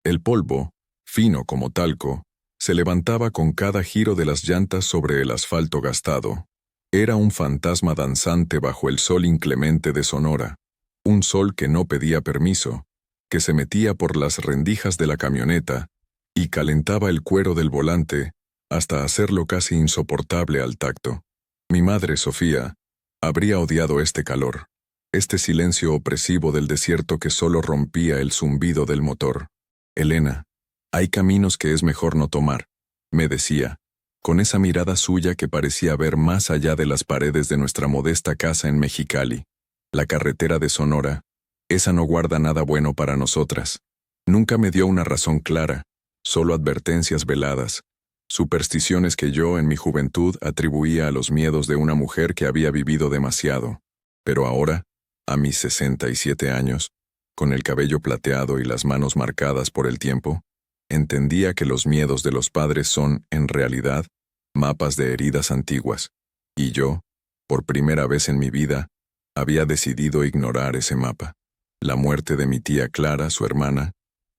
El polvo, fino como talco, se levantaba con cada giro de las llantas sobre el asfalto gastado. Era un fantasma danzante bajo el sol inclemente de Sonora, un sol que no pedía permiso, que se metía por las rendijas de la camioneta y calentaba el cuero del volante hasta hacerlo casi insoportable al tacto. Mi madre, Sofía, habría odiado este calor, este silencio opresivo del desierto que solo rompía el zumbido del motor. Elena, hay caminos que es mejor no tomar, me decía, con esa mirada suya que parecía ver más allá de las paredes de nuestra modesta casa en Mexicali. La carretera de Sonora, esa no guarda nada bueno para nosotras. Nunca me dio una razón clara, solo advertencias veladas, supersticiones que yo en mi juventud atribuía a los miedos de una mujer que había vivido demasiado. Pero ahora, a mis 67 años, con el cabello plateado y las manos marcadas por el tiempo, entendía que los miedos de los padres son, en realidad, mapas de heridas antiguas, y yo, por primera vez en mi vida, había decidido ignorar ese mapa. La muerte de mi tía Clara, su hermana,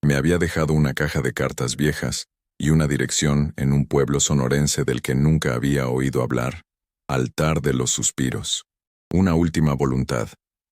me había dejado una caja de cartas viejas y una dirección en un pueblo sonorense del que nunca había oído hablar, Altar de los Suspiros. Una última voluntad,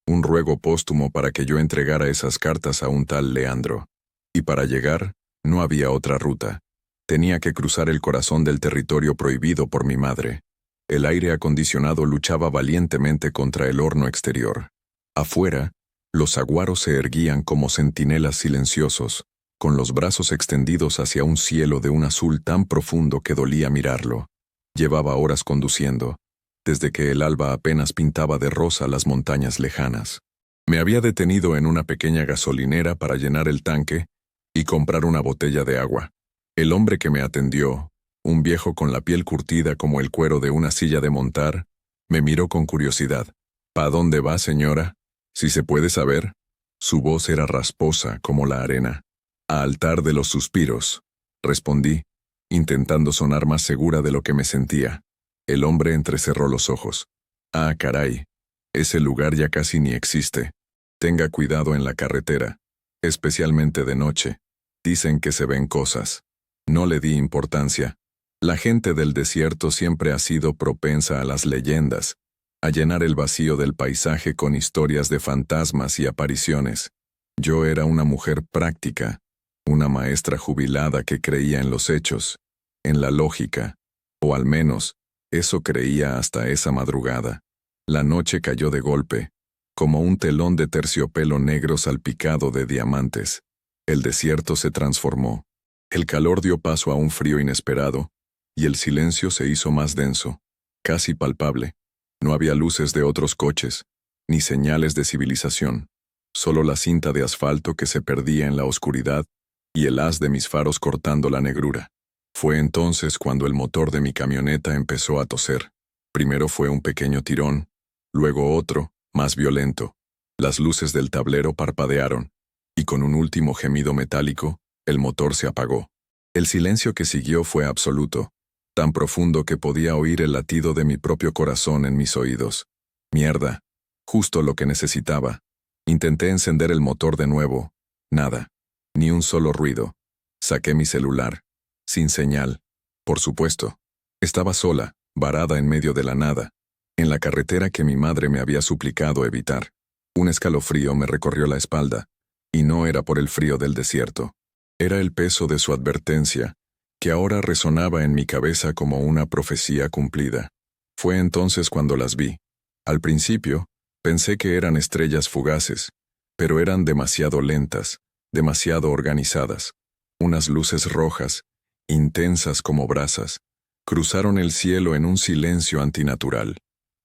un ruego póstumo para que yo entregara esas cartas a un tal Leandro. Y para llegar, no había otra ruta. Tenía que cruzar el corazón del territorio prohibido por mi madre. El aire acondicionado luchaba valientemente contra el horno exterior. Afuera, los saguaros se erguían como centinelas silenciosos, con los brazos extendidos hacia un cielo de un azul tan profundo que dolía mirarlo. Llevaba horas conduciendo, desde que el alba apenas pintaba de rosa las montañas lejanas. Me había detenido en una pequeña gasolinera para llenar el tanque y comprar una botella de agua. El hombre que me atendió, un viejo con la piel curtida como el cuero de una silla de montar, me miró con curiosidad. ¿Pa dónde va, señora? Si se puede saber. Su voz era rasposa como la arena. A Altar de los Suspiros, respondí, intentando sonar más segura de lo que me sentía. El hombre entrecerró los ojos. Ah, caray. Ese lugar ya casi ni existe. Tenga cuidado en la carretera, especialmente de noche. Dicen que se ven cosas. No le di importancia. La gente del desierto siempre ha sido propensa a las leyendas, a llenar el vacío del paisaje con historias de fantasmas y apariciones. Yo era una mujer práctica, una maestra jubilada que creía en los hechos, en la lógica, o al menos, eso creía hasta esa madrugada. La noche cayó de golpe, como un telón de terciopelo negro salpicado de diamantes. El desierto se transformó. El calor dio paso a un frío inesperado, y el silencio se hizo más denso, casi palpable. No había luces de otros coches, ni señales de civilización, solo la cinta de asfalto que se perdía en la oscuridad y el haz de mis faros cortando la negrura. Fue entonces cuando el motor de mi camioneta empezó a toser. Primero fue un pequeño tirón, luego otro, más violento. Las luces del tablero parpadearon, y con un último gemido metálico, el motor se apagó. El silencio que siguió fue absoluto, tan profundo que podía oír el latido de mi propio corazón en mis oídos. Mierda, justo lo que necesitaba. Intenté encender el motor de nuevo. Nada, ni un solo ruido. Saqué mi celular. Sin señal. Por supuesto. Estaba sola, varada en medio de la nada, en la carretera que mi madre me había suplicado evitar. Un escalofrío me recorrió la espalda, y no era por el frío del desierto. Era el peso de su advertencia, que ahora resonaba en mi cabeza como una profecía cumplida. Fue entonces cuando las vi. Al principio, pensé que eran estrellas fugaces, pero eran demasiado lentas, demasiado organizadas. Unas luces rojas, intensas como brasas, cruzaron el cielo en un silencio antinatural.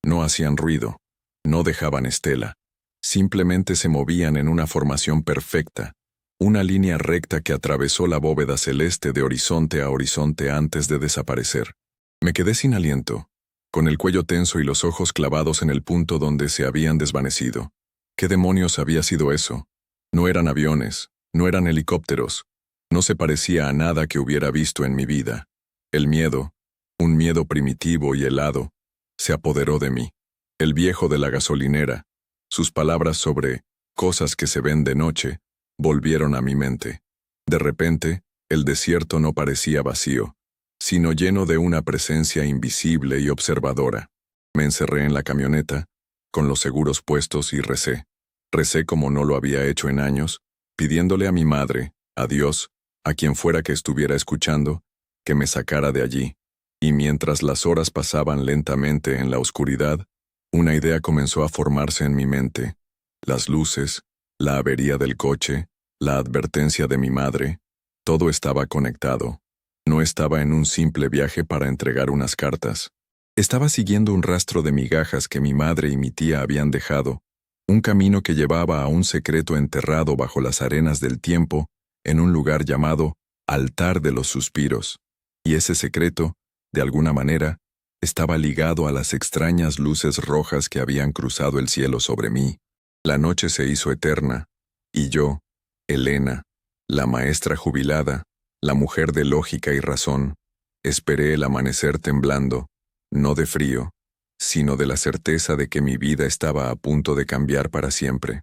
No hacían ruido, no dejaban estela. Simplemente se movían en una formación perfecta, una línea recta que atravesó la bóveda celeste de horizonte a horizonte antes de desaparecer. Me quedé sin aliento, con el cuello tenso y los ojos clavados en el punto donde se habían desvanecido. ¿Qué demonios había sido eso? No eran aviones, no eran helicópteros, no se parecía a nada que hubiera visto en mi vida. El miedo, un miedo primitivo y helado, se apoderó de mí. El viejo de la gasolinera, sus palabras sobre cosas que se ven de noche, volvieron a mi mente. De repente, el desierto no parecía vacío, sino lleno de una presencia invisible y observadora. Me encerré en la camioneta, con los seguros puestos y recé. Recé como no lo había hecho en años, pidiéndole a mi madre, a Dios, a quien fuera que estuviera escuchando, que me sacara de allí. Y mientras las horas pasaban lentamente en la oscuridad, una idea comenzó a formarse en mi mente. Las luces, la avería del coche, la advertencia de mi madre, todo estaba conectado. No estaba en un simple viaje para entregar unas cartas. Estaba siguiendo un rastro de migajas que mi madre y mi tía habían dejado, un camino que llevaba a un secreto enterrado bajo las arenas del tiempo, en un lugar llamado Altar de los Suspiros. Y ese secreto, de alguna manera, estaba ligado a las extrañas luces rojas que habían cruzado el cielo sobre mí. La noche se hizo eterna, y yo, Elena, la maestra jubilada, la mujer de lógica y razón, esperé el amanecer temblando, no de frío, sino de la certeza de que mi vida estaba a punto de cambiar para siempre.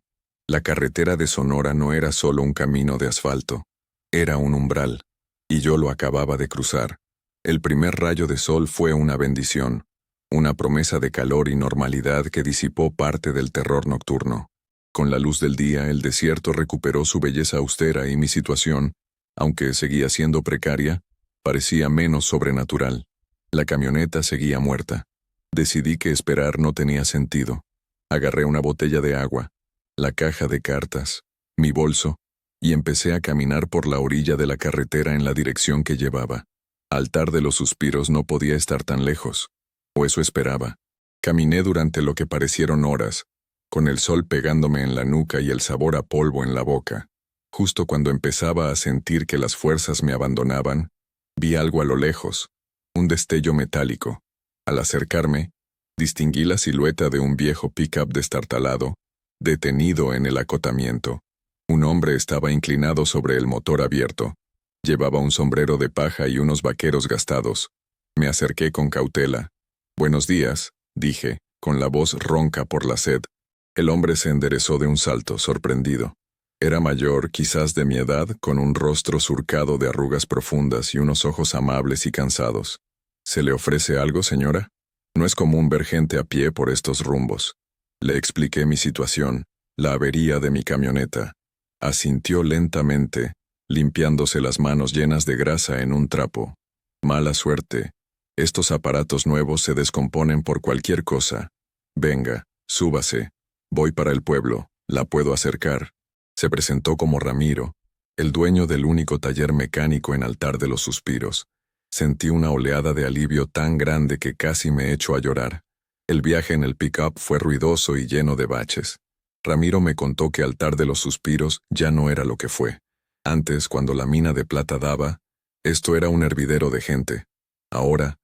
La carretera de Sonora no era solo un camino de asfalto, era un umbral, y yo lo acababa de cruzar. El primer rayo de sol fue una bendición, una promesa de calor y normalidad que disipó parte del terror nocturno. Con la luz del día, el desierto recuperó su belleza austera y mi situación, aunque seguía siendo precaria, parecía menos sobrenatural. La camioneta seguía muerta. Decidí que esperar no tenía sentido. Agarré una botella de agua, la caja de cartas, mi bolso, y empecé a caminar por la orilla de la carretera en la dirección que llevaba. Altar de los Suspiros no podía estar tan lejos, o eso esperaba. Caminé durante lo que parecieron horas, con el sol pegándome en la nuca y el sabor a polvo en la boca. Justo cuando empezaba a sentir que las fuerzas me abandonaban, vi algo a lo lejos, un destello metálico. Al acercarme, distinguí la silueta de un viejo pick-up destartalado, detenido en el acotamiento. Un hombre estaba inclinado sobre el motor abierto. Llevaba un sombrero de paja y unos vaqueros gastados. Me acerqué con cautela. «Buenos días», dije, con la voz ronca por la sed. El hombre se enderezó de un salto, sorprendido. Era mayor, quizás de mi edad, con un rostro surcado de arrugas profundas y unos ojos amables y cansados. «¿Se le ofrece algo, señora? No es común ver gente a pie por estos rumbos». Le expliqué mi situación, la avería de mi camioneta. Asintió lentamente, limpiándose las manos llenas de grasa en un trapo. «Mala suerte. Estos aparatos nuevos se descomponen por cualquier cosa. Venga, súbase. Voy para el pueblo. La puedo acercar». Se presentó como Ramiro, el dueño del único taller mecánico en Altar de los Suspiros. Sentí una oleada de alivio tan grande que casi me echó a llorar. El viaje en el pick-up fue ruidoso y lleno de baches. Ramiro me contó que Altar de los Suspiros ya no era lo que fue. Antes, cuando la mina de plata daba, esto era un hervidero de gente. Ahora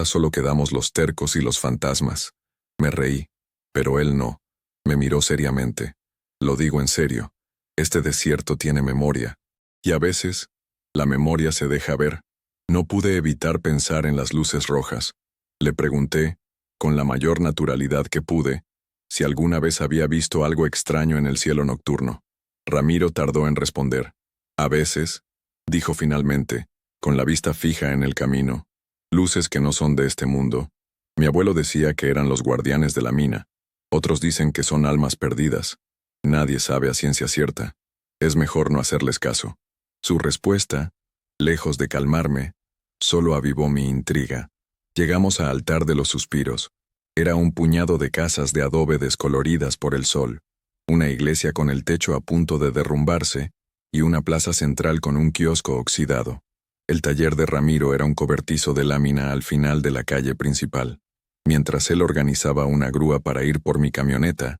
solo quedamos los tercos y los fantasmas. Me reí, pero él no. Me miró seriamente. Lo digo en serio. Este desierto tiene memoria. Y a veces, la memoria se deja ver. No pude evitar pensar en las luces rojas. Le pregunté, con la mayor naturalidad que pude, si alguna vez había visto algo extraño en el cielo nocturno. Ramiro tardó en responder. «A veces», dijo finalmente, con la vista fija en el camino, «luces que no son de este mundo. Mi abuelo decía que eran los guardianes de la mina. Otros dicen que son almas perdidas. Nadie sabe a ciencia cierta. Es mejor no hacerles caso». Su respuesta, lejos de calmarme, solo avivó mi intriga. Llegamos a Altar de los Suspiros. Era un puñado de casas de adobe descoloridas por el sol, una iglesia con el techo a punto de derrumbarse y una plaza central con un kiosco oxidado. El taller de Ramiro era un cobertizo de lámina al final de la calle principal. Mientras él organizaba una grúa para ir por mi camioneta,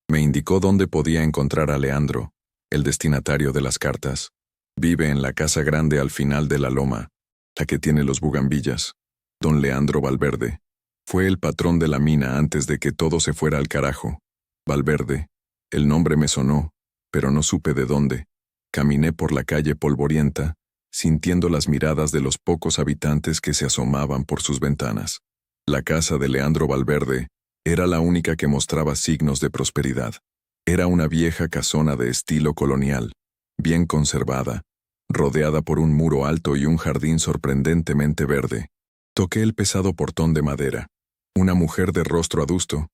me indicó dónde podía encontrar a Leandro, el destinatario de las cartas. Vive en la casa grande al final de la loma, la que tiene los bugambillas. Don Leandro Valverde. Fue el patrón de la mina antes de que todo se fuera al carajo. Valverde. El nombre me sonó, pero no supe de dónde. Caminé por la calle polvorienta, sintiendo las miradas de los pocos habitantes que se asomaban por sus ventanas. La casa de Leandro Valverde era la única que mostraba signos de prosperidad. Era una vieja casona de estilo colonial, bien conservada, rodeada por un muro alto y un jardín sorprendentemente verde. Toqué el pesado portón de madera. Una mujer de rostro adusto,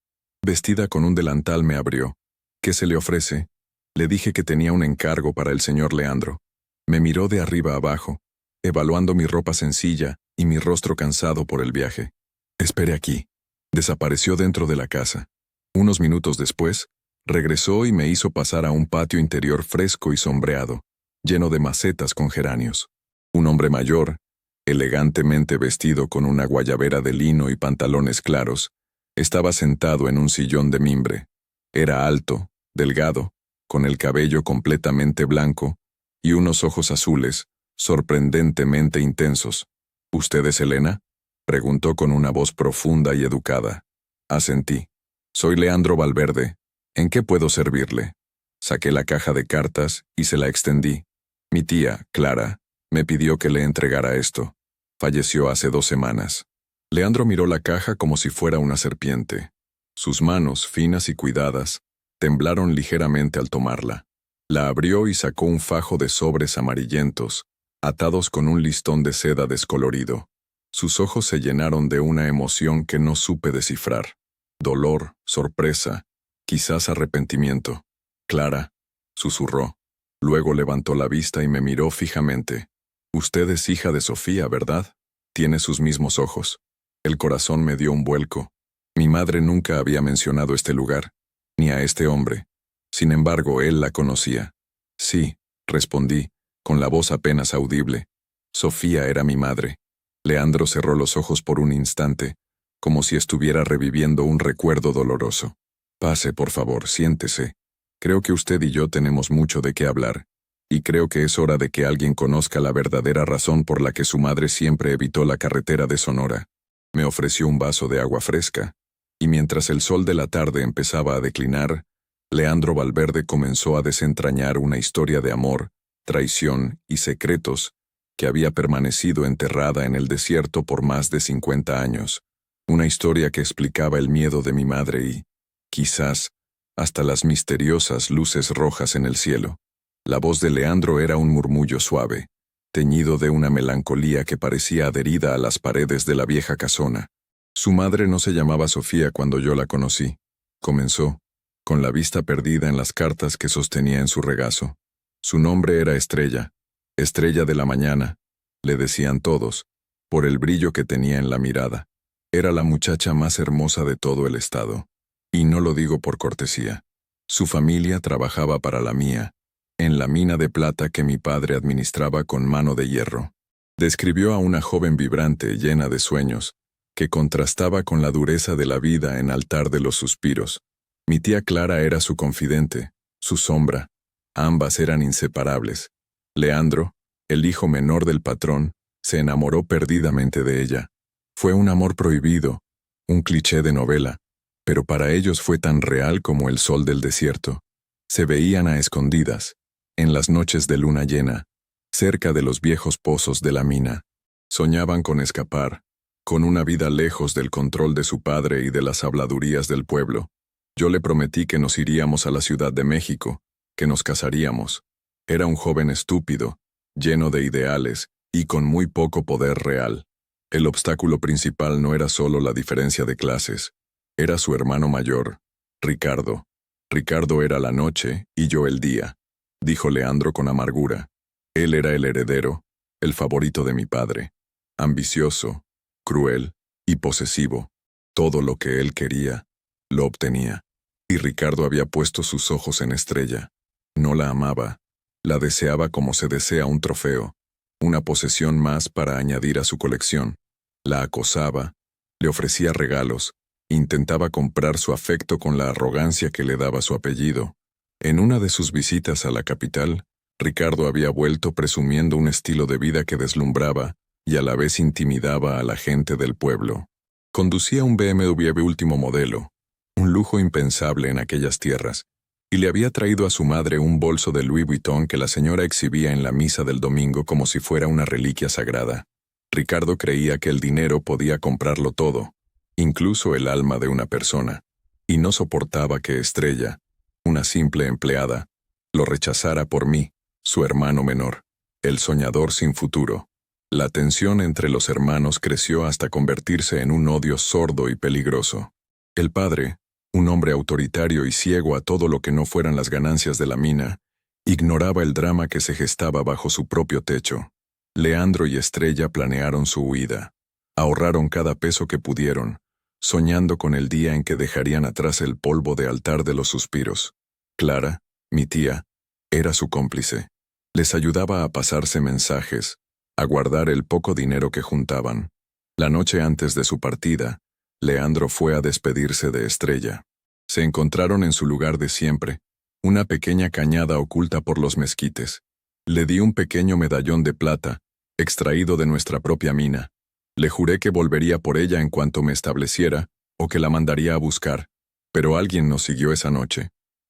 vestida con un delantal, me abrió. ¿Qué se le ofrece? Le dije que tenía un encargo para el señor Leandro. Me miró de arriba abajo, evaluando mi ropa sencilla y mi rostro cansado por el viaje. Espere aquí. Desapareció dentro de la casa. Unos minutos después, regresó y me hizo pasar a un patio interior fresco y sombreado, lleno de macetas con geranios. Un hombre mayor, elegantemente vestido con una guayabera de lino y pantalones claros, estaba sentado en un sillón de mimbre. Era alto, delgado, con el cabello completamente blanco y unos ojos azules, sorprendentemente intensos. ¿Usted es Elena?, preguntó con una voz profunda y educada. Asentí. Soy Leandro Valverde. ¿En qué puedo servirle? Saqué la caja de cartas y se la extendí. Mi tía, Clara, me pidió que le entregara esto. Falleció hace 2 semanas. Leandro miró la caja como si fuera una serpiente. Sus manos, finas y cuidadas, temblaron ligeramente al tomarla. La abrió y sacó un fajo de sobres amarillentos, atados con un listón de seda descolorido. Sus ojos se llenaron de una emoción que no supe descifrar. Dolor, sorpresa, quizás arrepentimiento. Clara, susurró. Luego levantó la vista y me miró fijamente. Usted es hija de Sofía, ¿verdad? Tiene sus mismos ojos. El corazón me dio un vuelco. Mi madre nunca había mencionado este lugar, ni a este hombre. Sin embargo, él la conocía. Sí, respondí, con la voz apenas audible. Sofía era mi madre. Leandro cerró los ojos por un instante, como si estuviera reviviendo un recuerdo doloroso. Pase, por favor, siéntese. Creo que usted y yo tenemos mucho de qué hablar, y creo que es hora de que alguien conozca la verdadera razón por la que su madre siempre evitó la carretera de Sonora. Me ofreció un vaso de agua fresca, y mientras el sol de la tarde empezaba a declinar, Leandro Valverde comenzó a desentrañar una historia de amor, traición y secretos que había permanecido enterrada en el desierto por más de 50 años. Una historia que explicaba el miedo de mi madre y, quizás, hasta las misteriosas luces rojas en el cielo. La voz de Leandro era un murmullo suave, teñido de una melancolía que parecía adherida a las paredes de la vieja casona. Su madre no se llamaba Sofía cuando yo la conocí, comenzó, con la vista perdida en las cartas que sostenía en su regazo. Su nombre era Estrella, Estrella de la mañana, le decían todos, por el brillo que tenía en la mirada. Era la muchacha más hermosa de todo el estado. Y no lo digo por cortesía. Su familia trabajaba para la mía, en la mina de plata que mi padre administraba con mano de hierro. Describió a una joven vibrante, llena de sueños, que contrastaba con la dureza de la vida en altar de los suspiros. Mi tía Clara era su confidente, su sombra. Ambas eran inseparables. Leandro, el hijo menor del patrón, se enamoró perdidamente de ella. Fue un amor prohibido, un cliché de novela, pero para ellos fue tan real como el sol del desierto. Se veían a escondidas, en las noches de luna llena, cerca de los viejos pozos de la mina. Soñaban con escapar, con una vida lejos del control de su padre y de las habladurías del pueblo. Yo le prometí que nos iríamos a la Ciudad de México, que nos casaríamos. Era un joven estúpido, lleno de ideales y con muy poco poder real. El obstáculo principal no era solo la diferencia de clases, era su hermano mayor, Ricardo. Ricardo era la noche y yo el día, dijo Leandro con amargura. Él era el heredero, el favorito de mi padre, ambicioso, cruel y posesivo. Todo lo que él quería, lo obtenía. Y Ricardo había puesto sus ojos en Estrella. No la amaba, la deseaba como se desea un trofeo, una posesión más para añadir a su colección. La acosaba, le ofrecía regalos, intentaba comprar su afecto con la arrogancia que le daba su apellido. En una de sus visitas a la capital, Ricardo había vuelto presumiendo un estilo de vida que deslumbraba y a la vez intimidaba a la gente del pueblo. Conducía un BMW último modelo, un lujo impensable en aquellas tierras, y le había traído a su madre un bolso de Louis Vuitton que la señora exhibía en la misa del domingo como si fuera una reliquia sagrada. Ricardo creía que el dinero podía comprarlo todo, incluso el alma de una persona, y no soportaba que Estrella, una simple empleada, lo rechazara por mí, su hermano menor. El soñador sin futuro. La tensión entre los hermanos creció hasta convertirse en un odio sordo y peligroso. El padre, un hombre autoritario y ciego a todo lo que no fueran las ganancias de la mina, ignoraba el drama que se gestaba bajo su propio techo. Leandro y Estrella planearon su huida. Ahorraron cada peso que pudieron, soñando con el día en que dejarían atrás el polvo de altar de los suspiros. Clara, mi tía, era su cómplice. Les ayudaba a pasarse mensajes, a guardar el poco dinero que juntaban. La noche antes de su partida, Leandro fue a despedirse de Estrella. Se encontraron en su lugar de siempre, una pequeña cañada oculta por los mezquites. Le di un pequeño medallón de plata, extraído de nuestra propia mina. Le juré que volvería por ella en cuanto me estableciera, o que la mandaría a buscar, pero alguien nos siguió esa noche.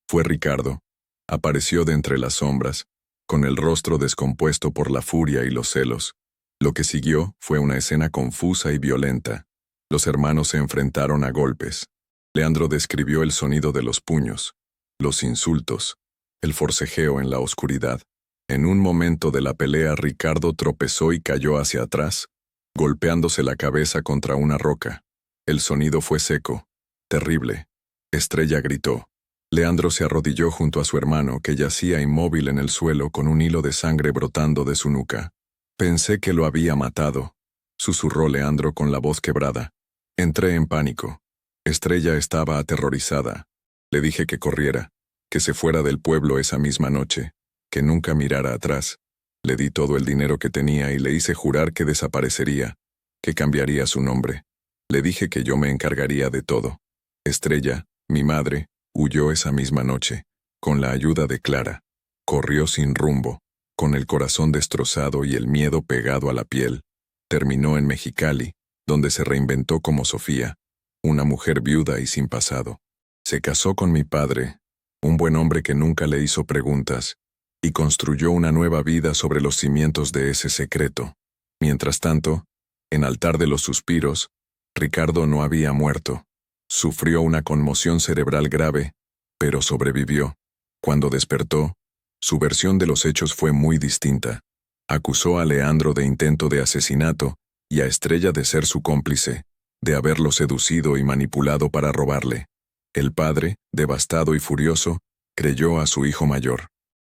Fue Ricardo. Apareció de entre las sombras, con el rostro descompuesto por la furia y los celos. Lo que siguió fue una escena confusa y violenta. Los hermanos se enfrentaron a golpes. Leandro describió el sonido de los puños, los insultos, el forcejeo en la oscuridad. En un momento de la pelea, Ricardo tropezó y cayó hacia atrás, golpeándose la cabeza contra una roca. El sonido fue seco, terrible. Estrella gritó. Leandro se arrodilló junto a su hermano, que yacía inmóvil en el suelo con un hilo de sangre brotando de su nuca. Pensé que lo había matado, susurró Leandro con la voz quebrada. Entré en pánico. Estrella estaba aterrorizada. Le dije que corriera, que se fuera del pueblo esa misma noche, que nunca mirara atrás. Le di todo el dinero que tenía y le hice jurar que desaparecería, que cambiaría su nombre. Le dije que yo me encargaría de todo. Estrella, mi madre, huyó esa misma noche, con la ayuda de Clara. Corrió sin rumbo, con el corazón destrozado y el miedo pegado a la piel. Terminó en Mexicali, donde se reinventó como Sofía, una mujer viuda y sin pasado. Se casó con mi padre, un buen hombre que nunca le hizo preguntas, y construyó una nueva vida sobre los cimientos de ese secreto. Mientras tanto, en Altar de los Suspiros, Ricardo no había muerto. Sufrió una conmoción cerebral grave, pero sobrevivió. Cuando despertó, su versión de los hechos fue muy distinta. Acusó a Leandro de intento de asesinato y a Estrella de ser su cómplice, de haberlo seducido y manipulado para robarle. El padre, devastado y furioso, creyó a su hijo mayor.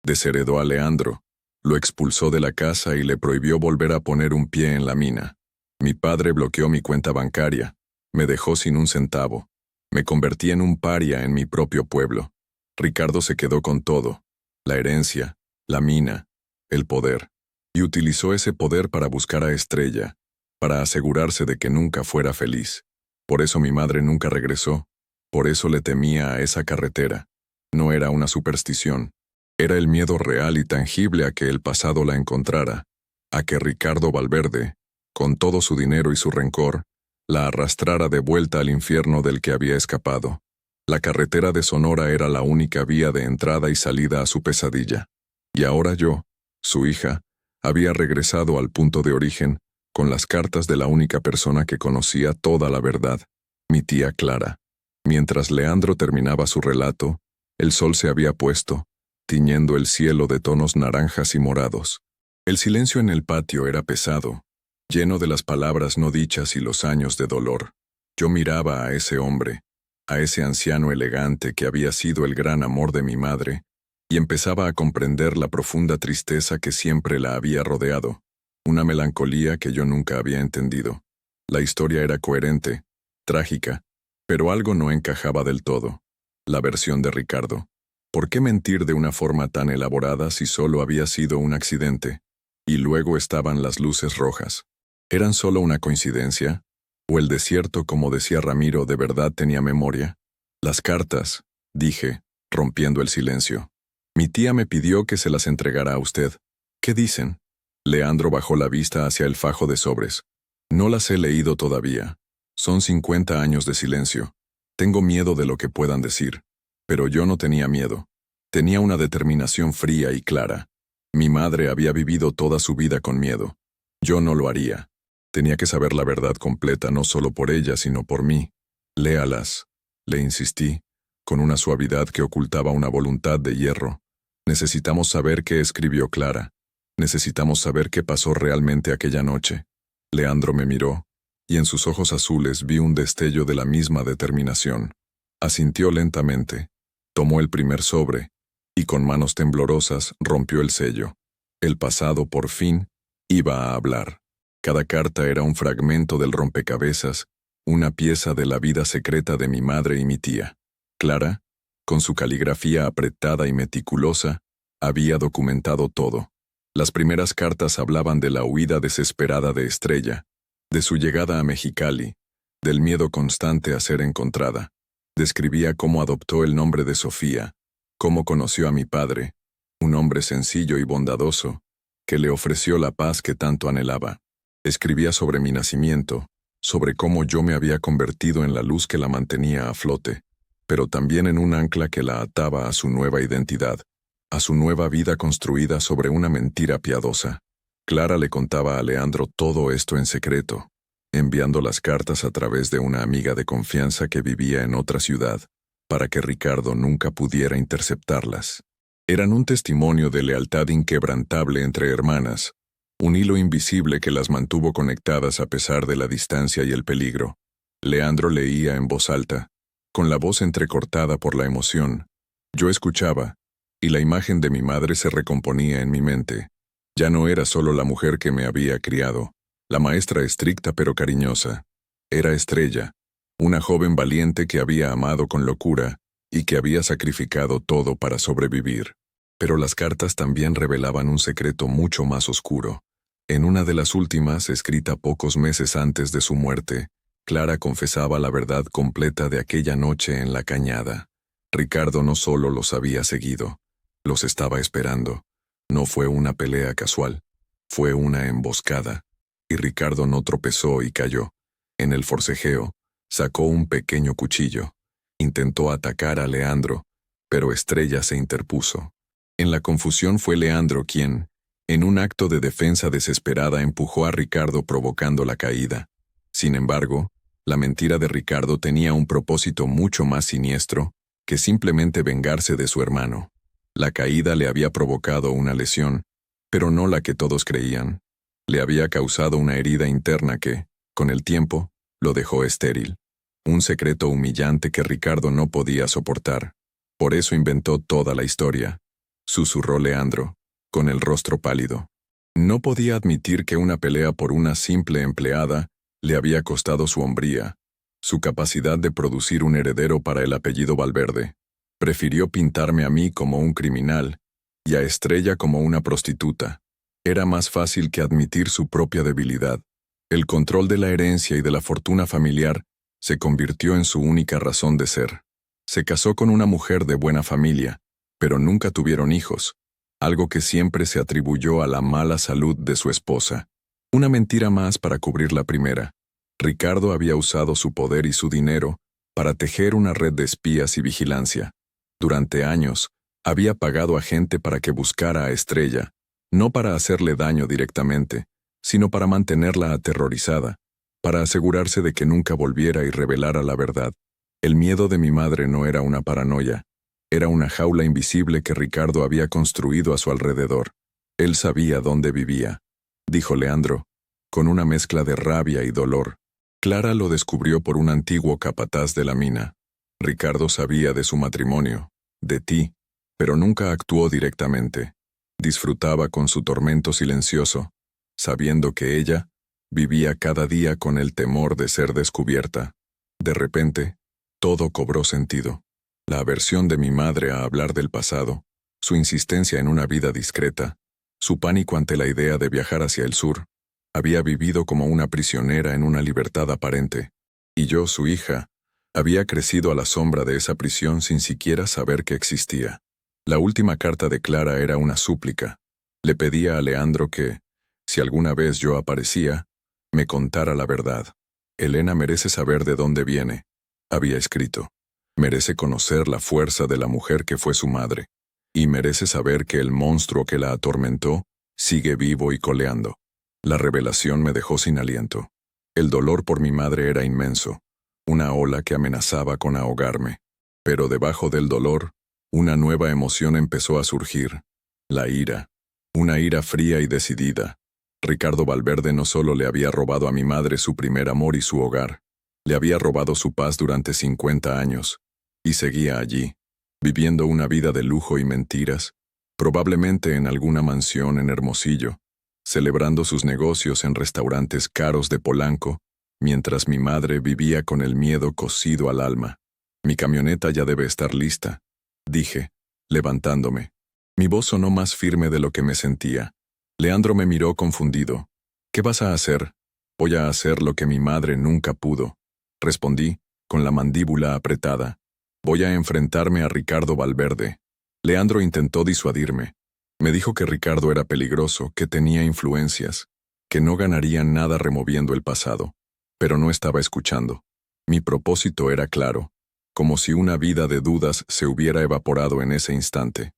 Desheredó a Leandro, lo expulsó de la casa y le prohibió volver a poner un pie en la mina. Mi padre bloqueó mi cuenta bancaria, me dejó sin un centavo. Me convertí en un paria en mi propio pueblo. Ricardo se quedó con todo, la herencia, la mina, el poder, y utilizó ese poder para buscar a Estrella, para asegurarse de que nunca fuera feliz. Por eso mi madre nunca regresó, por eso le temía a esa carretera. No era una superstición, era el miedo real y tangible a que el pasado la encontrara, a que Ricardo Valverde, con todo su dinero y su rencor, la arrastrara de vuelta al infierno del que había escapado. La carretera de Sonora era la única vía de entrada y salida a su pesadilla. Y ahora yo, su hija, había regresado al punto de origen, con las cartas de la única persona que conocía toda la verdad, mi tía Clara. Mientras Leandro terminaba su relato, el sol se había puesto, tiñendo el cielo de tonos naranjas y morados. El silencio en el patio era pesado, lleno de las palabras no dichas y los años de dolor. Yo miraba a ese hombre, a ese anciano elegante que había sido el gran amor de mi madre, y empezaba a comprender la profunda tristeza que siempre la había rodeado, una melancolía que yo nunca había entendido. La historia era coherente, trágica, pero algo no encajaba del todo. La versión de Ricardo. ¿Por qué mentir de una forma tan elaborada si solo había sido un accidente? Y luego estaban las luces rojas. ¿Eran solo una coincidencia? ¿O el desierto, como decía Ramiro, de verdad tenía memoria? Las cartas, dije, rompiendo el silencio. Mi tía me pidió que se las entregara a usted. ¿Qué dicen? Leandro bajó la vista hacia el fajo de sobres. No las he leído todavía. Son 50 años de silencio. Tengo miedo de lo que puedan decir. Pero yo no tenía miedo. Tenía una determinación fría y clara. Mi madre había vivido toda su vida con miedo. Yo no lo haría. Tenía que saber la verdad completa no solo por ella, sino por mí. Léalas, le insistí, con una suavidad que ocultaba una voluntad de hierro. Necesitamos saber qué escribió Clara. Necesitamos saber qué pasó realmente aquella noche. Leandro me miró, y en sus ojos azules vi un destello de la misma determinación. Asintió lentamente, tomó el primer sobre, y con manos temblorosas rompió el sello. El pasado, por fin, iba a hablar. Cada carta era un fragmento del rompecabezas, una pieza de la vida secreta de mi madre y mi tía. Clara, con su caligrafía apretada y meticulosa, había documentado todo. Las primeras cartas hablaban de la huida desesperada de Estrella, de su llegada a Mexicali, del miedo constante a ser encontrada. Describía cómo adoptó el nombre de Sofía, cómo conoció a mi padre, un hombre sencillo y bondadoso, que le ofreció la paz que tanto anhelaba. Escribía sobre mi nacimiento, sobre cómo yo me había convertido en la luz que la mantenía a flote, pero también en un ancla que la ataba a su nueva identidad, a su nueva vida construida sobre una mentira piadosa. Clara le contaba a Leandro todo esto en secreto, enviando las cartas a través de una amiga de confianza que vivía en otra ciudad, para que Ricardo nunca pudiera interceptarlas. Eran un testimonio de lealtad inquebrantable entre hermanas, un hilo invisible que las mantuvo conectadas a pesar de la distancia y el peligro. Leandro leía en voz alta, con la voz entrecortada por la emoción. Yo escuchaba, y la imagen de mi madre se recomponía en mi mente. Ya no era solo la mujer que me había criado, la maestra estricta pero cariñosa. Era Estrella, una joven valiente que había amado con locura y que había sacrificado todo para sobrevivir. Pero las cartas también revelaban un secreto mucho más oscuro. En una de las últimas, escrita pocos meses antes de su muerte, Clara confesaba la verdad completa de aquella noche en la cañada. Ricardo no solo los había seguido, los estaba esperando. No fue una pelea casual, fue una emboscada. Y Ricardo no tropezó y cayó. En el forcejeo, sacó un pequeño cuchillo. Intentó atacar a Leandro, pero Estrella se interpuso. En la confusión fue Leandro quien, en un acto de defensa desesperada, empujó a Ricardo provocando la caída. Sin embargo, la mentira de Ricardo tenía un propósito mucho más siniestro que simplemente vengarse de su hermano. La caída le había provocado una lesión, pero no la que todos creían. Le había causado una herida interna que, con el tiempo, lo dejó estéril. Un secreto humillante que Ricardo no podía soportar. Por eso inventó toda la historia, susurró Leandro, con el rostro pálido. No podía admitir que una pelea por una simple empleada le había costado su hombría, su capacidad de producir un heredero para el apellido Valverde. Prefirió pintarme a mí como un criminal y a Estrella como una prostituta. Era más fácil que admitir su propia debilidad. El control de la herencia y de la fortuna familiar se convirtió en su única razón de ser. Se casó con una mujer de buena familia, pero nunca tuvieron hijos, algo que siempre se atribuyó a la mala salud de su esposa. Una mentira más para cubrir la primera. Ricardo había usado su poder y su dinero para tejer una red de espías y vigilancia. Durante años, había pagado a gente para que buscara a Estrella, no para hacerle daño directamente, sino para mantenerla aterrorizada, para asegurarse de que nunca volviera y revelara la verdad. El miedo de mi madre no era una paranoia, era una jaula invisible que Ricardo había construido a su alrededor. Él sabía dónde vivía, dijo Leandro, con una mezcla de rabia y dolor. Clara lo descubrió por un antiguo capataz de la mina. Ricardo sabía de su matrimonio, de ti, pero nunca actuó directamente. Disfrutaba con su tormento silencioso, sabiendo que ella vivía cada día con el temor de ser descubierta. De repente, todo cobró sentido. La aversión de mi madre a hablar del pasado, su insistencia en una vida discreta, su pánico ante la idea de viajar hacia el sur. Había vivido como una prisionera en una libertad aparente, y yo, su hija, había crecido a la sombra de esa prisión sin siquiera saber que existía. La última carta de Clara era una súplica. Le pedía a Leandro que, si alguna vez yo aparecía, me contara la verdad. Elena merece saber de dónde viene, había escrito. Merece conocer la fuerza de la mujer que fue su madre, y merece saber que el monstruo que la atormentó sigue vivo y coleando. La revelación me dejó sin aliento. El dolor por mi madre era inmenso, una ola que amenazaba con ahogarme. Pero debajo del dolor, una nueva emoción empezó a surgir, la ira. Una ira fría y decidida. Ricardo Valverde no solo le había robado a mi madre su primer amor y su hogar, le había robado su paz durante 50 años, y seguía allí, viviendo una vida de lujo y mentiras, probablemente en alguna mansión en Hermosillo, celebrando sus negocios en restaurantes caros de Polanco, mientras mi madre vivía con el miedo cosido al alma. Mi camioneta ya debe estar lista, dije, levantándome. Mi voz sonó más firme de lo que me sentía. Leandro me miró confundido. ¿Qué vas a hacer? Voy a hacer lo que mi madre nunca pudo. Respondí, con la mandíbula apretada. Voy a enfrentarme a Ricardo Valverde. Leandro intentó disuadirme. Me dijo que Ricardo era peligroso, que tenía influencias, que no ganaría nada removiendo el pasado. Pero no estaba escuchando. Mi propósito era claro, como si una vida de dudas se hubiera evaporado en ese instante.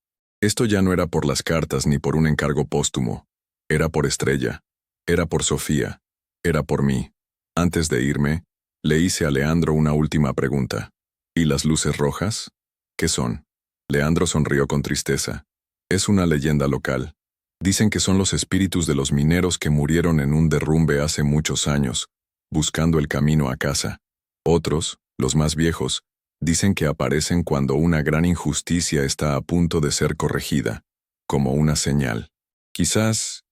Esto ya no era por las cartas ni por un encargo póstumo. Era por Estrella. Era por Sofía. Era por mí. Antes de irme, le hice a Leandro una última pregunta. ¿Y las luces rojas? ¿Qué son? Leandro sonrió con tristeza. Es una leyenda local. Dicen que son los espíritus de los mineros que murieron en un derrumbe hace muchos años, buscando el camino a casa. Otros, los más viejos, dicen que aparecen cuando una gran injusticia está a punto de ser corregida, como una señal. Quizás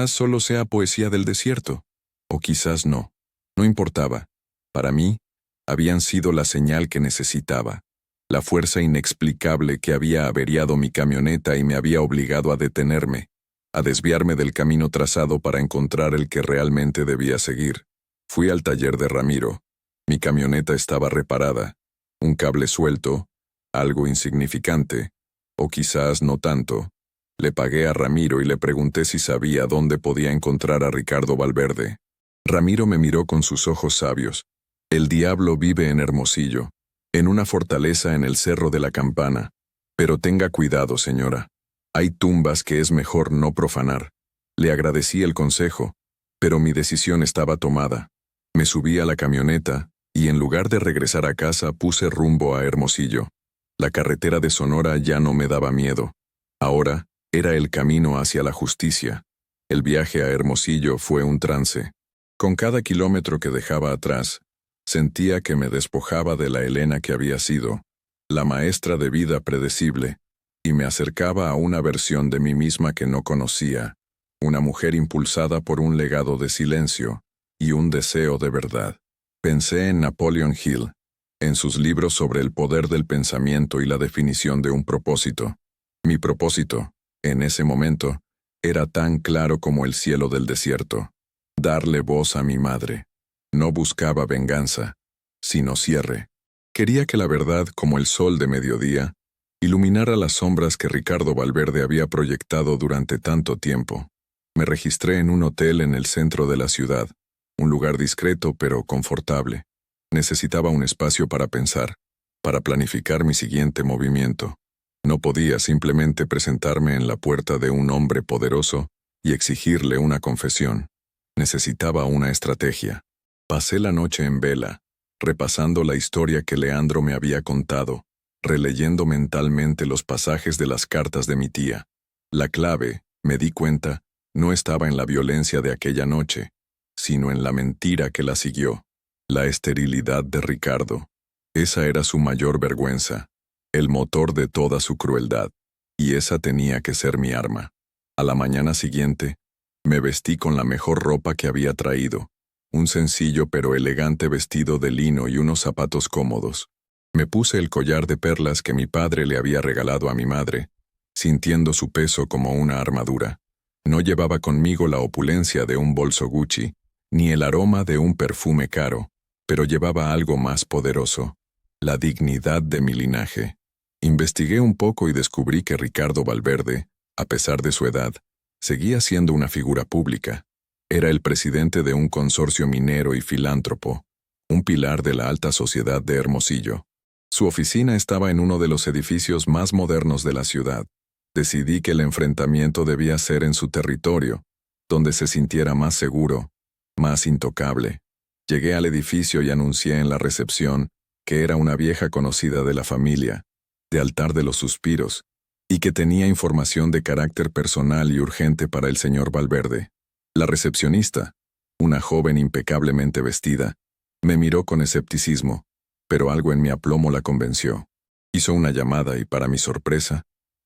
solo sea poesía del desierto, o quizás no. No importaba. Para mí, habían sido la señal que necesitaba, la fuerza inexplicable que había averiado mi camioneta y me había obligado a detenerme, a desviarme del camino trazado para encontrar el que realmente debía seguir. Fui al taller de Ramiro. Mi camioneta estaba reparada. Un cable suelto, algo insignificante, o quizás no tanto. Le pagué a Ramiro y le pregunté si sabía dónde podía encontrar a Ricardo Valverde. Ramiro me miró con sus ojos sabios. El diablo vive en Hermosillo, en una fortaleza en el Cerro de la Campana. Pero tenga cuidado, señora. Hay tumbas que es mejor no profanar. Le agradecí el consejo, pero mi decisión estaba tomada. Me subí a la camioneta, y en lugar de regresar a casa puse rumbo a Hermosillo. La carretera de Sonora ya no me daba miedo. Ahora era el camino hacia la justicia. El viaje a Hermosillo fue un trance. Con cada kilómetro que dejaba atrás, sentía que me despojaba de la Elena que había sido, la maestra de vida predecible, y me acercaba a una versión de mí misma que no conocía, una mujer impulsada por un legado de silencio y un deseo de verdad. Pensé en Napoleon Hill, en sus libros sobre el poder del pensamiento y la definición de un propósito. Mi propósito, en ese momento, era tan claro como el cielo del desierto: darle voz a mi madre. No buscaba venganza, sino cierre. Quería que la verdad, como el sol de mediodía, iluminara las sombras que Ricardo Valverde había proyectado durante tanto tiempo. Me registré en un hotel en el centro de la ciudad, un lugar discreto pero confortable. Necesitaba un espacio para pensar, para planificar mi siguiente movimiento. No podía simplemente presentarme en la puerta de un hombre poderoso y exigirle una confesión. Necesitaba una estrategia. Pasé la noche en vela, repasando la historia que Leandro me había contado, releyendo mentalmente los pasajes de las cartas de mi tía. La clave, me di cuenta, no estaba en la violencia de aquella noche, sino en la mentira que la siguió, la esterilidad de Ricardo. Esa era su mayor vergüenza, el motor de toda su crueldad, y esa tenía que ser mi arma. A la mañana siguiente, me vestí con la mejor ropa que había traído, un sencillo pero elegante vestido de lino y unos zapatos cómodos. Me puse el collar de perlas que mi padre le había regalado a mi madre, sintiendo su peso como una armadura. No llevaba conmigo la opulencia de un bolso Gucci, ni el aroma de un perfume caro, pero llevaba algo más poderoso: la dignidad de mi linaje. Investigué un poco y descubrí que Ricardo Valverde, a pesar de su edad, seguía siendo una figura pública. Era el presidente de un consorcio minero y filántropo, un pilar de la alta sociedad de Hermosillo. Su oficina estaba en uno de los edificios más modernos de la ciudad. Decidí que el enfrentamiento debía ser en su territorio, donde se sintiera más seguro, más intocable. Llegué al edificio y anuncié en la recepción que era una vieja conocida de la familia, de Altar de los Suspiros, y que tenía información de carácter personal y urgente para el señor Valverde. La recepcionista, una joven impecablemente vestida, me miró con escepticismo, pero algo en mi aplomo la convenció. Hizo una llamada y, para mi sorpresa,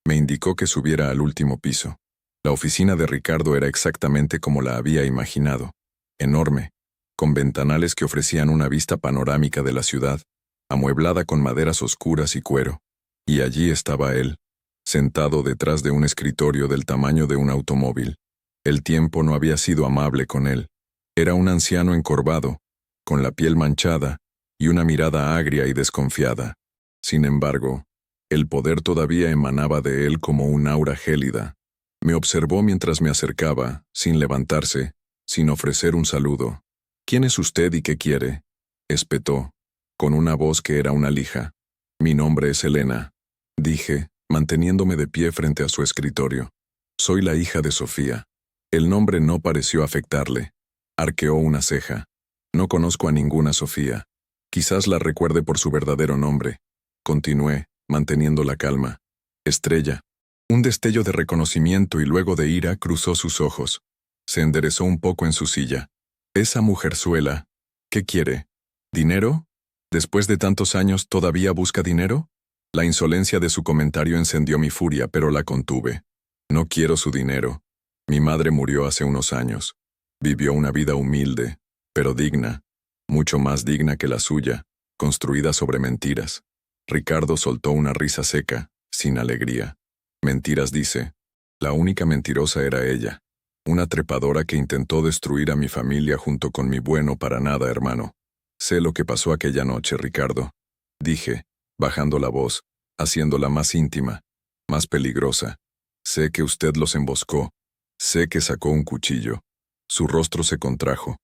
me indicó que subiera al último piso. La oficina de Ricardo era exactamente como la había imaginado, enorme, con ventanales que ofrecían una vista panorámica de la ciudad, amueblada con maderas oscuras y cuero. Y allí estaba él, sentado detrás de un escritorio del tamaño de un automóvil. El tiempo no había sido amable con él. Era un anciano encorvado, con la piel manchada y una mirada agria y desconfiada. Sin embargo, el poder todavía emanaba de él como un aura gélida. Me observó mientras me acercaba, sin levantarse, sin ofrecer un saludo. «¿Quién es usted y qué quiere?», espetó, con una voz que era una lija. «Mi nombre es Elena», dije, manteniéndome de pie frente a su escritorio. «Soy la hija de Sofía». El nombre no pareció afectarle. Arqueó una ceja. «No conozco a ninguna Sofía. Quizás la recuerde por su verdadero nombre». Continué, manteniendo la calma. «Estrella». Un destello de reconocimiento y luego de ira cruzó sus ojos. Se enderezó un poco en su silla. «Esa mujerzuela. ¿Qué quiere? ¿Dinero? ¿Después de tantos años todavía busca dinero?». La insolencia de su comentario encendió mi furia, pero la contuve. «No quiero su dinero. Mi madre murió hace unos años. Vivió una vida humilde, pero digna, mucho más digna que la suya, construida sobre mentiras». Ricardo soltó una risa seca, sin alegría. «Mentiras», dice. La única mentirosa era ella, una trepadora que intentó destruir a mi familia junto con mi bueno para nada hermano. «Sé lo que pasó aquella noche, Ricardo», dije, bajando la voz, haciéndola más íntima, más peligrosa. «Sé que usted los emboscó. Sé que sacó un cuchillo». Su rostro se contrajo.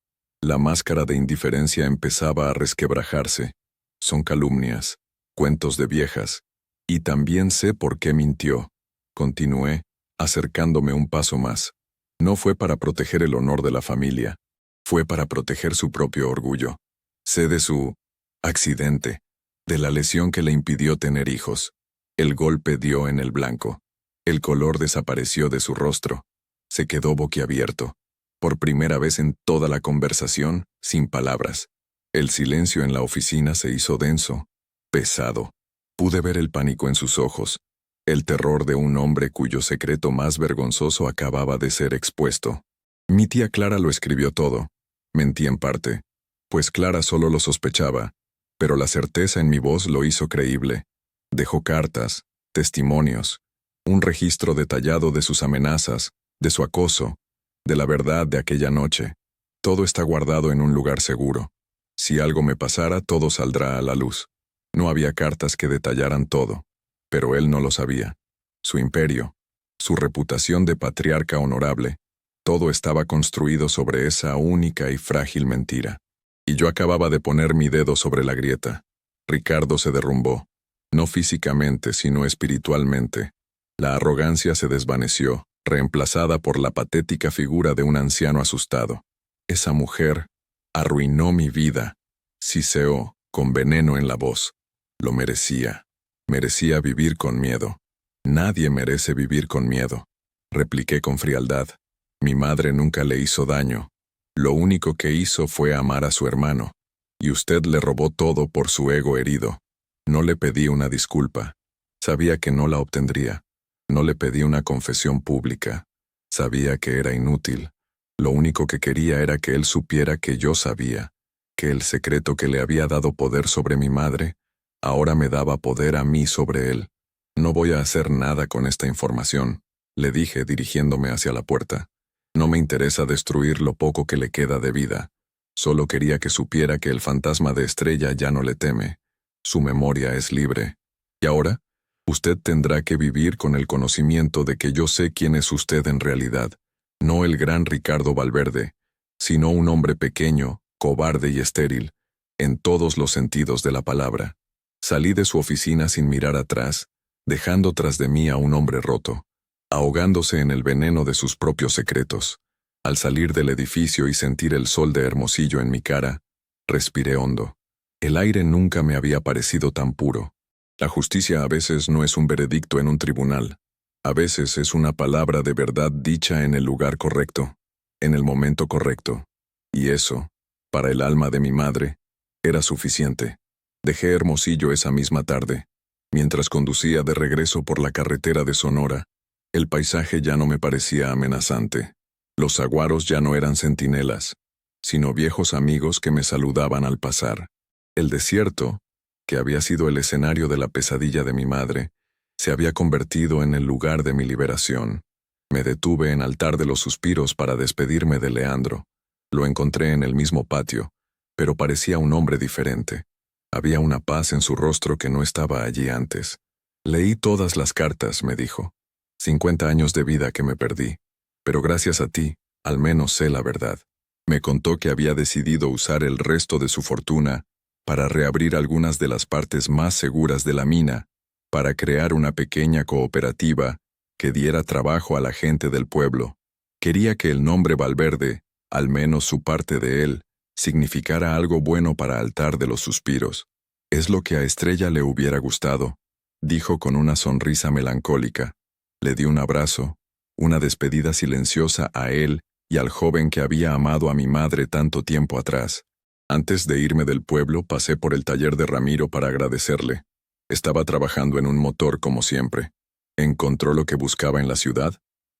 La máscara de indiferencia empezaba a resquebrajarse. «Son calumnias, cuentos de viejas. Y también sé por qué mintió», continué, acercándome un paso más. «No fue para proteger el honor de la familia. Fue para proteger su propio orgullo. Sé de su accidente, de la lesión que le impidió tener hijos». El golpe dio en el blanco. El color desapareció de su rostro. Se quedó boquiabierto. Por primera vez en toda la conversación, sin palabras. El silencio en la oficina se hizo denso, pesado. Pude ver el pánico en sus ojos, el terror de un hombre cuyo secreto más vergonzoso acababa de ser expuesto. Mi tía Clara lo escribió todo. Mentí en parte, pues Clara solo lo sospechaba, pero la certeza en mi voz lo hizo creíble. Dejó cartas, testimonios, un registro detallado de sus amenazas, de su acoso, de la verdad de aquella noche. Todo está guardado en un lugar seguro. Si algo me pasara, todo saldrá a la luz. No había cartas que detallaran todo, pero él no lo sabía. Su imperio, su reputación de patriarca honorable, todo estaba construido sobre esa única y frágil mentira. Y yo acababa de poner mi dedo sobre la grieta. Ricardo se derrumbó, no físicamente, sino espiritualmente. La arrogancia se desvaneció, reemplazada por la patética figura de un anciano asustado. Esa mujer arruinó mi vida, siseó, con veneno en la voz. Lo merecía. Merecía vivir con miedo. «Nadie merece vivir con miedo», repliqué con frialdad. «Mi madre nunca le hizo daño. Lo único que hizo fue amar a su hermano. Y usted le robó todo por su ego herido. No le pedí una disculpa. Sabía que no la obtendría. No le pedí una confesión pública. Sabía que era inútil. Lo único que quería era que él supiera que yo sabía, que el secreto que le había dado poder sobre mi madre, ahora me daba poder a mí sobre él. «No voy a hacer nada con esta información», le dije dirigiéndome hacia la puerta. «No me interesa destruir lo poco que le queda de vida. Solo quería que supiera que el fantasma de Estrella ya no le teme. Su memoria es libre. Y ahora, usted tendrá que vivir con el conocimiento de que yo sé quién es usted en realidad. No el gran Ricardo Valverde, sino un hombre pequeño, cobarde y estéril, en todos los sentidos de la palabra». Salí de su oficina sin mirar atrás, dejando tras de mí a un hombre roto, ahogándose en el veneno de sus propios secretos. Al salir del edificio y sentir el sol de Hermosillo en mi cara, respiré hondo. El aire nunca me había parecido tan puro. La justicia a veces no es un veredicto en un tribunal. A veces es una palabra de verdad dicha en el lugar correcto, en el momento correcto. Y eso, para el alma de mi madre, era suficiente. Dejé Hermosillo esa misma tarde. Mientras conducía de regreso por la carretera de Sonora, el paisaje ya no me parecía amenazante. Los saguaros ya no eran centinelas, sino viejos amigos que me saludaban al pasar. El desierto, que había sido el escenario de la pesadilla de mi madre, se había convertido en el lugar de mi liberación. Me detuve en Altar de los Suspiros para despedirme de Leandro. Lo encontré en el mismo patio, pero parecía un hombre diferente. Había una paz en su rostro que no estaba allí antes. Leí todas las cartas, me dijo. 50 años de vida que me perdí. Pero gracias a ti, al menos sé la verdad. Me contó que había decidido usar el resto de su fortuna para reabrir algunas de las partes más seguras de la mina, para crear una pequeña cooperativa que diera trabajo a la gente del pueblo. Quería que el nombre Valverde, al menos su parte de él, significara algo bueno para Altar de los Suspiros. Es lo que a Estrella le hubiera gustado, dijo con una sonrisa melancólica. Le di un abrazo, una despedida silenciosa a él y al joven que había amado a mi madre tanto tiempo atrás. Antes de irme del pueblo pasé por el taller de Ramiro para agradecerle. Estaba trabajando en un motor como siempre. ¿Encontró lo que buscaba en la ciudad?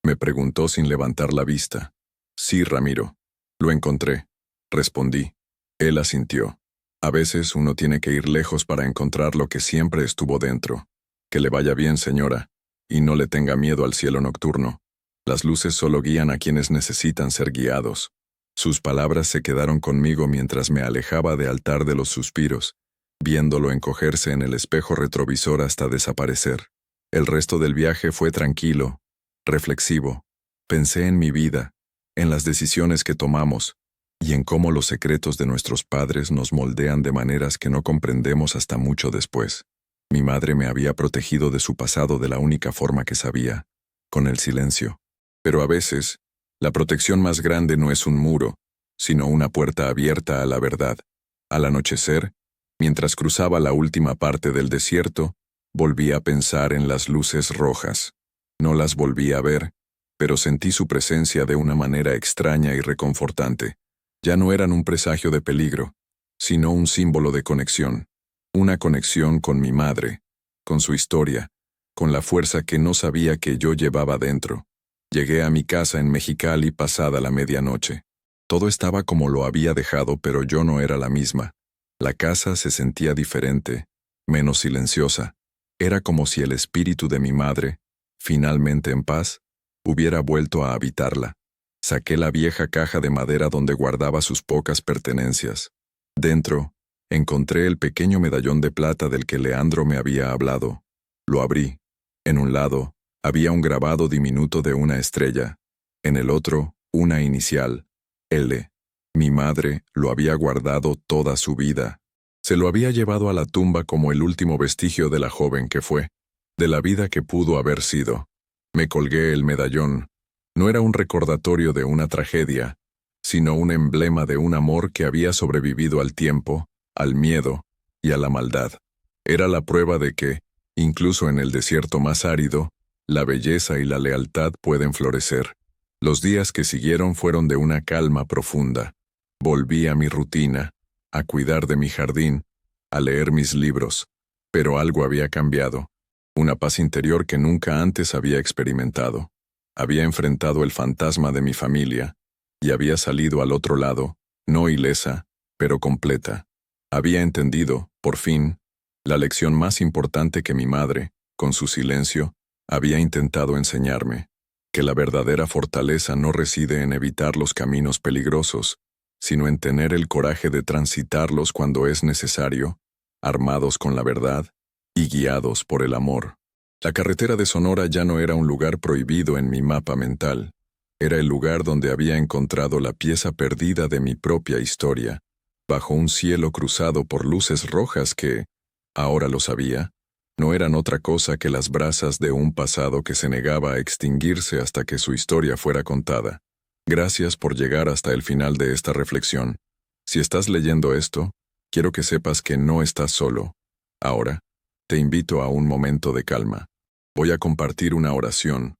Me preguntó sin levantar la vista. Sí, Ramiro. Lo encontré. Respondí. Él asintió. A veces uno tiene que ir lejos para encontrar lo que siempre estuvo dentro. Que le vaya bien, señora, y no le tenga miedo al cielo nocturno. Las luces solo guían a quienes necesitan ser guiados. Sus palabras se quedaron conmigo mientras me alejaba de Altar de los Suspiros, viéndolo encogerse en el espejo retrovisor hasta desaparecer. El resto del viaje fue tranquilo, reflexivo. Pensé en mi vida, en las decisiones que tomamos, y en cómo los secretos de nuestros padres nos moldean de maneras que no comprendemos hasta mucho después. Mi madre me había protegido de su pasado de la única forma que sabía, con el silencio. Pero a veces, la protección más grande no es un muro, sino una puerta abierta a la verdad. Al anochecer, mientras cruzaba la última parte del desierto, volví a pensar en las luces rojas. No las volví a ver, pero sentí su presencia de una manera extraña y reconfortante. Ya no eran un presagio de peligro, sino un símbolo de conexión. Una conexión con mi madre, con su historia, con la fuerza que no sabía que yo llevaba dentro. Llegué a mi casa en Mexicali pasada la medianoche. Todo estaba como lo había dejado, pero yo no era la misma. La casa se sentía diferente, menos silenciosa. Era como si el espíritu de mi madre, finalmente en paz, hubiera vuelto a habitarla. Saqué la vieja caja de madera donde guardaba sus pocas pertenencias. Dentro, encontré el pequeño medallón de plata del que Leandro me había hablado. Lo abrí. En un lado, había un grabado diminuto de una estrella. En el otro, una inicial, L. Mi madre lo había guardado toda su vida. Se lo había llevado a la tumba como el último vestigio de la joven que fue, de la vida que pudo haber sido. Me colgué el medallón. No era un recordatorio de una tragedia, sino un emblema de un amor que había sobrevivido al tiempo, al miedo y a la maldad. Era la prueba de que, incluso en el desierto más árido, la belleza y la lealtad pueden florecer. Los días que siguieron fueron de una calma profunda. Volví a mi rutina, a cuidar de mi jardín, a leer mis libros, pero algo había cambiado. Una paz interior que nunca antes había experimentado. Había enfrentado el fantasma de mi familia, y había salido al otro lado, no ilesa, pero completa. Había entendido, por fin, la lección más importante que mi madre, con su silencio, había intentado enseñarme, que la verdadera fortaleza no reside en evitar los caminos peligrosos, sino en tener el coraje de transitarlos cuando es necesario, armados con la verdad y guiados por el amor. La carretera de Sonora ya no era un lugar prohibido en mi mapa mental. Era el lugar donde había encontrado la pieza perdida de mi propia historia, bajo un cielo cruzado por luces rojas que, ahora lo sabía, no eran otra cosa que las brasas de un pasado que se negaba a extinguirse hasta que su historia fuera contada. Gracias por llegar hasta el final de esta reflexión. Si estás leyendo esto, quiero que sepas que no estás solo. Ahora, Te invito a un momento de calma. Voy a compartir una oración.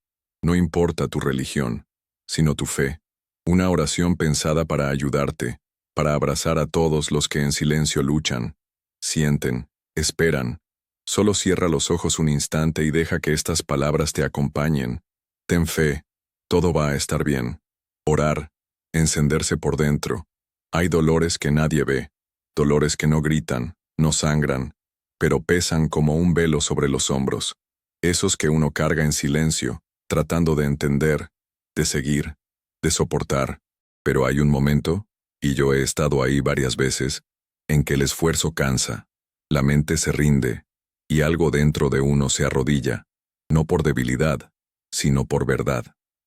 No importa tu religión, sino tu fe. Una oración pensada para ayudarte, para abrazar a todos los que en silencio luchan, sienten, esperan. Solo cierra los ojos un instante y deja que estas palabras te acompañen. Ten fe, todo va a estar bien. Orar, encenderse por dentro. Hay dolores que nadie ve, dolores que no gritan, no sangran, pero pesan como un velo sobre los hombros. Esos que uno carga en silencio, tratando de entender, de seguir, de soportar. Pero hay un momento, y yo he estado ahí varias veces, en que el esfuerzo cansa, la mente se rinde, y algo dentro de uno se arrodilla, no por debilidad, sino por verdad.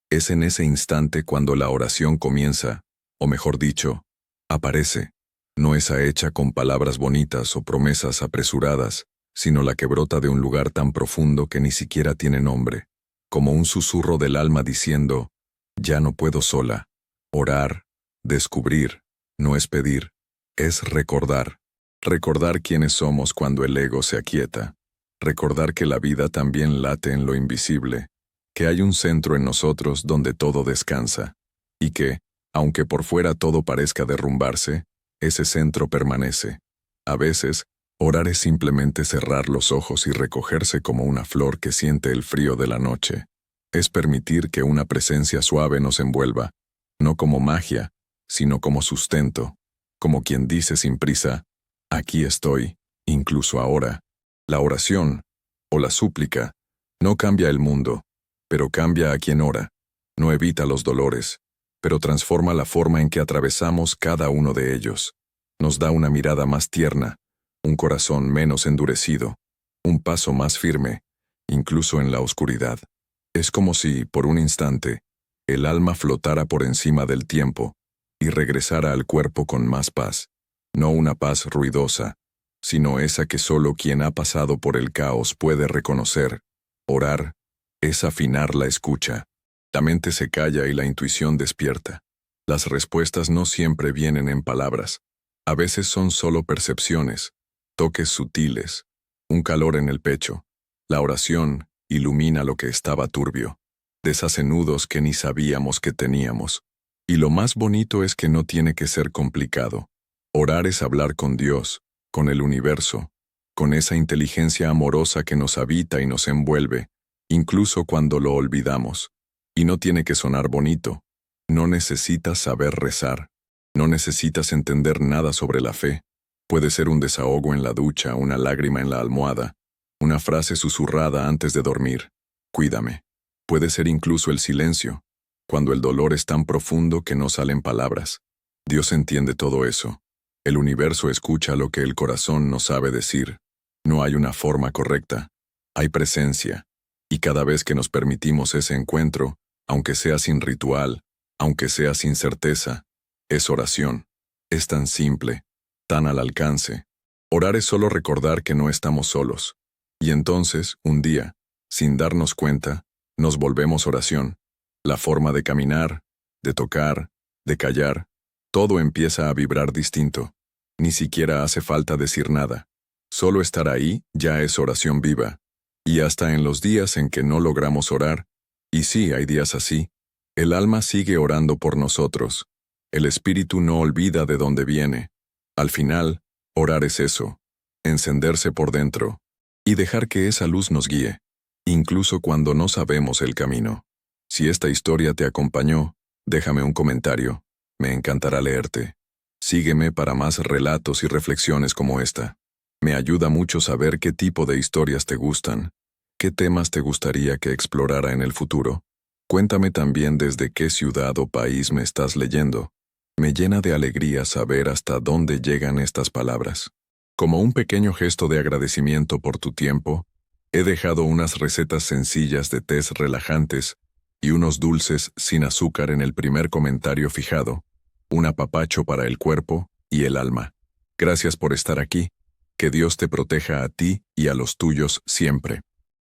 Es en ese instante cuando la oración comienza, o mejor dicho, aparece. No esa hecha con palabras bonitas o promesas apresuradas, sino la que brota de un lugar tan profundo que ni siquiera tiene nombre, como un susurro del alma diciendo, ya no puedo sola. Orar, descubrir, no es pedir, es recordar. Recordar quiénes somos cuando el ego se aquieta. Recordar que la vida también late en lo invisible, que hay un centro en nosotros donde todo descansa, y que, aunque por fuera todo parezca derrumbarse, ese centro permanece. A veces, orar es simplemente cerrar los ojos y recogerse como una flor que siente el frío de la noche. Es permitir que una presencia suave nos envuelva, no como magia, sino como sustento, como quien dice sin prisa, aquí estoy, incluso ahora. La oración, o la súplica, no cambia el mundo, pero cambia a quien ora. No evita los dolores, pero transforma la forma en que atravesamos cada uno de ellos. Nos da una mirada más tierna, un corazón menos endurecido, un paso más firme, incluso en la oscuridad. Es como si, por un instante, el alma flotara por encima del tiempo y regresara al cuerpo con más paz. No una paz ruidosa, sino esa que solo quien ha pasado por el caos puede reconocer. Orar es afinar la escucha. La mente se calla y la intuición despierta. Las respuestas no siempre vienen en palabras. A veces son solo percepciones, toques sutiles, un calor en el pecho. La oración ilumina lo que estaba turbio, deshace nudos que ni sabíamos que teníamos. Y lo más bonito es que no tiene que ser complicado. Orar es hablar con Dios, con el universo, con esa inteligencia amorosa que nos habita y nos envuelve, incluso cuando lo olvidamos. Y no tiene que sonar bonito. No necesitas saber rezar. No necesitas entender nada sobre la fe. Puede ser un desahogo en la ducha, una lágrima en la almohada, una frase susurrada antes de dormir. Cuídame. Puede ser incluso el silencio, cuando el dolor es tan profundo que no salen palabras. Dios entiende todo eso. El universo escucha lo que el corazón no sabe decir. No hay una forma correcta. Hay presencia. Y cada vez que nos permitimos ese encuentro, aunque sea sin ritual, aunque sea sin certeza, es oración. Es tan simple, tan al alcance. Orar es solo recordar que no estamos solos. Y entonces, un día, sin darnos cuenta, nos volvemos oración. La forma de caminar, de tocar, de callar, todo empieza a vibrar distinto. Ni siquiera hace falta decir nada. Solo estar ahí ya es oración viva. Y hasta en los días en que no logramos orar, y sí, hay días así, el alma sigue orando por nosotros. El espíritu no olvida de dónde viene. Al final, orar es eso, encenderse por dentro, y dejar que esa luz nos guíe, incluso cuando no sabemos el camino. Si esta historia te acompañó, déjame un comentario. Me encantará leerte. Sígueme para más relatos y reflexiones como esta. Me ayuda mucho saber qué tipo de historias te gustan, qué temas te gustaría que explorara en el futuro. Cuéntame también desde qué ciudad o país me estás leyendo. Me llena de alegría saber hasta dónde llegan estas palabras. Como un pequeño gesto de agradecimiento por tu tiempo, he dejado unas recetas sencillas de tés relajantes y unos dulces sin azúcar en el primer comentario fijado, un apapacho para el cuerpo y el alma. Gracias por estar aquí. Que Dios te proteja a ti y a los tuyos siempre.